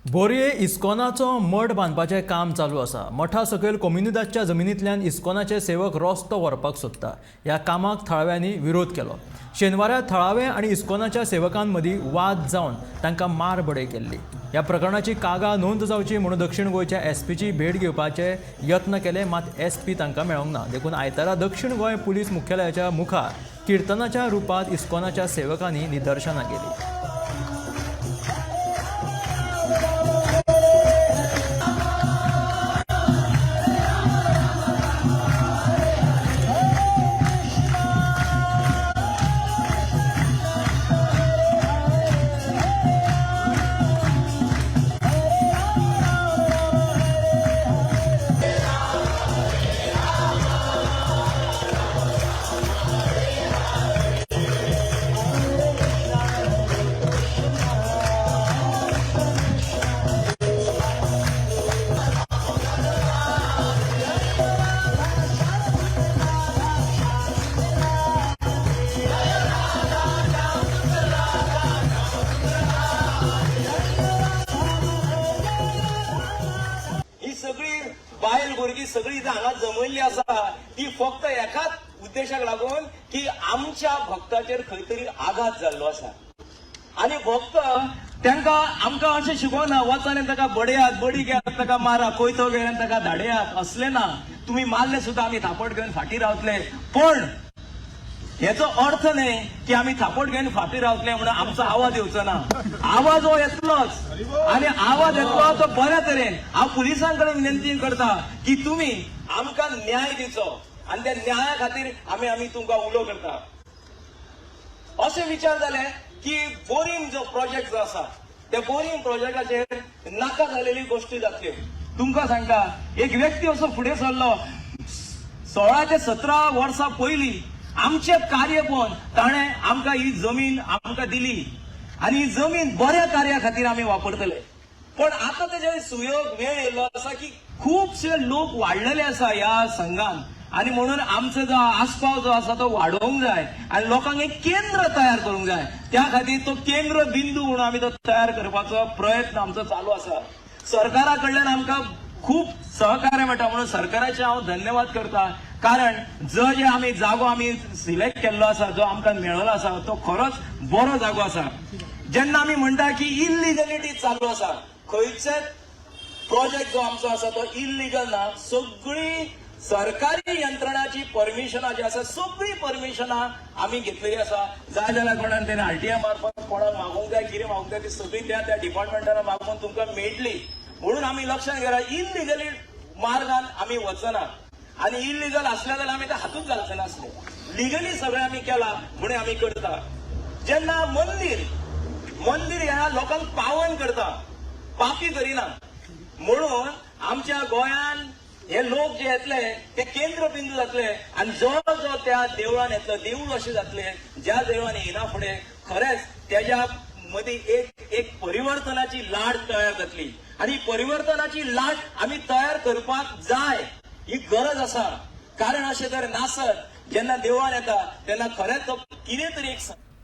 बोरये इस्कॉनाचो मठ बांदपाचें काम चालू आसा। मठा सकयल कोम्युनिदादच्या जमनींतल्यान इस्कॉनाचे सेवक रस्तो व्हरपाक सोदता। ह्या कामाक थळाव्यांनी विरोध केलो। शेनवारा थळावे आनी इस्कॉनाच्या सेवकांमदीं वाद जावन तांकां मारबडय केल्ली। ह्या प्रकरणाची कागाळ नोंद जावची म्हणून दक्षिण गोंयच्या एसपीची भेट घेवपाचे यत्न केले, मात एसपी तांकां मेळोंक ना। देखून आयतारा दक्षिण गोंय पुलीस मुख्यालयाच्या मुखार किर्तनाच्या रुपांत इस्कॉनाच्या सेवकांनी निदर्शनां केली। सगळी बायल भुरगीं सगळी हांगा जमयल्ली आसा ती फक्त एकाच उद्देशाक लागून की आमच्या भक्ताचेर खंय तरी आघात जाल्लो आसा आनी भक्त तांकां आमकां अशें शिकोवना वचन ताका बडयात, बडी घेयात, ताका मारा, कोयतो घेवन ताका धाडयात, असलें ना। तुम्ही मारले सुद्दां आमी थापट घेवन फाटीं रावतले, पण हेचो अर्थ न्ही की आमी थापट घेवन फाटीं रावतले म्हणून आमचो आवाज येवचो ना। आवाज हो येतलोच आनी आवाज येतलो तो बऱ्या तरेन। हांव पुलिसां कडेन विनंती करता की तुमी आमकां न्याय दिवचो आनी त्या न्याया खातीर आमी तुमकां उलो करता। अशें विचार जाले की बोरींग जो प्रोजेक्ट जो आसा त्या बोरींग प्रोजेक्टाचेर नाका जालेली गोश्टी जातल्यो। तुमकां सांगता, एक व्यक्ती असो फुडें सरलो 16 ते 17 वर्सां पयलीं आमचे कार्य पळोवन ताणें आमकां ही जमीन आमकां दिली आनी ही जमीन बऱ्या कार्या खातीर आमी वापरतले। पण आता तेजे सुयोग वेळ येयल्लो आसा की खूबशे लोक वाडलेले आसा ह्या संघान आनी म्हणून आमचो जो आस्पाव जो आसा तो वाडोवंक जाय आनी लोकांक एक केंद्र तयार करूंक जाय। त्या खातीर तो केंद्र बिंदू म्हणून आमी तो तयार करपाचो प्रयत्न आमचो चालू आसा। सरकारा कडल्यान आमकां खूप सहकार्य मेळटा म्हणून सरकाराचे हांव धन्यवाद करता, कारण जो जे आमी जागो आमी सिलेक्ट केल्लो आसा, जो आमकां मेळ्ळलो आसा तो खरोच बरो जागो आसा। जेन्ना आमी म्हणटा की इल्लिगलिटी चालू आसा, खंयचेच प्रोजेक्ट जो आमचो आसा तो इल्लिगल ना। सगळी सरकारी यंत्रणाची परमिशनां जी आसा सगळी परमिशनां आमी घेतलेली आसा। जाय जाल्यार कोणान तेणे आरटीआय मार्फत कोणाक मागूंक जाय, कितें मागूंक जाय ती सगळी त्या डिपार्टमेंटान मागून तुमकां मेळटली। म्हणून आमी लक्षात घेया इल्लिगली मार्गान आमी वचना आनी इल्लिगल असल्या जाल्यार आमी ते हातूंत घालचे नासले। लिगली सगळें आमी केला म्हणून आमी करता। जेन्ना मंदिर ह्या लोकांक पावन करता, पापी करिना, म्हणून आमच्या गोंयान हे लोक जे येतले ते केंद्र बिंदू जातले आनी जो त्या देवळान येतलो देऊळ अशें जातले ज्या देवळान येना फुडें खरेंच त्याच्या मदीं एक परिवर्तनाची लाट तयार जातली आनी परिवर्तनाची लाट आमी तयार करपाक जाय, ही गरज आसा। कारण अशें जर नासत जेन्ना देवळान येता तेन्ना खरेंच तो कितें तरी एक